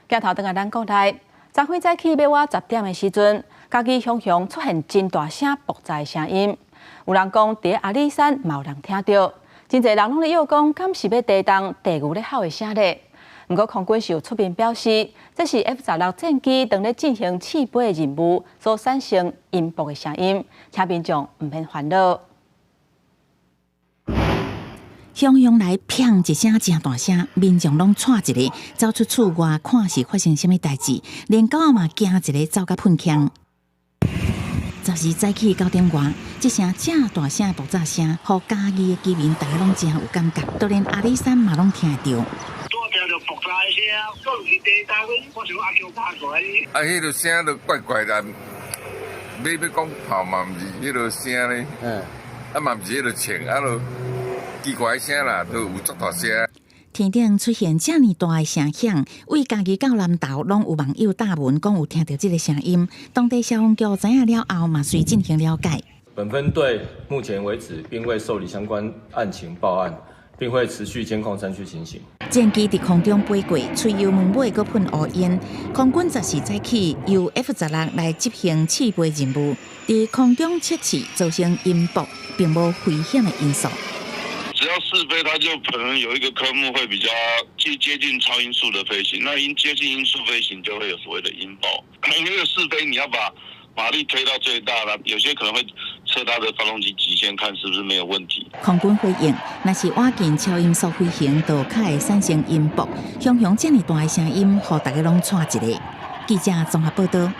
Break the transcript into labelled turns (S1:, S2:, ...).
S1: 镜头转来咱国内，昨昏早起要我10点的时阵，家己雄雄出现真大声爆炸的声音。有人讲伫阿里山嘛有人听到，真侪人拢咧诱讲，敢是要地动地牛咧吼的声咧。不过空军是有出面表示，这是 F-16战机当咧进行试飞的任务所产生音波的声音，请民众唔免烦恼。
S2: 汹涌来，砰一声真大声，民众拢窜一个走出厝外，看是发生什么代志，连狗嘛惊一个走甲喷腔。10时早起9点外，这声正大声的爆炸声，互嘉义的居民大家拢真有感觉，就连阿里山嘛拢听得到。
S3: 听到爆炸的声，讲是地震，我想阿强拍过来。
S4: 啊，迄个声就怪怪的，要讲炮嘛，毋是迄个声咧，啊嘛毋是迄个枪，啊就奇怪的声啦，都有足大声。
S2: 天顶出现这么大的声响，为家己到南投，拢有网友答问讲有听到这个声音。当地消防局知影了后，嘛遂进行了解。
S5: 本分队目前为止并未受理相关案情报案。 并会持续监控山区情形。
S2: 战机伫空中飞过，吹油门尾搁喷乌烟。空军10时早起由 F-16来执行试飞任务，伫空中测试造成音波，并无危险的因素。
S6: 只要试飞，它就可能有一个科目会比较接近超音速的飞行。那接近音速飞行就会有所谓的音波。因为试飞你要把马力推到最大了，有些可能会测它的发动机极限，看是不是没有问题。
S2: 空军回应，若是晚近超音速飞行，就较会产生音波。雄雄这么大的声音，互大家拢喘一个。记者综合报道。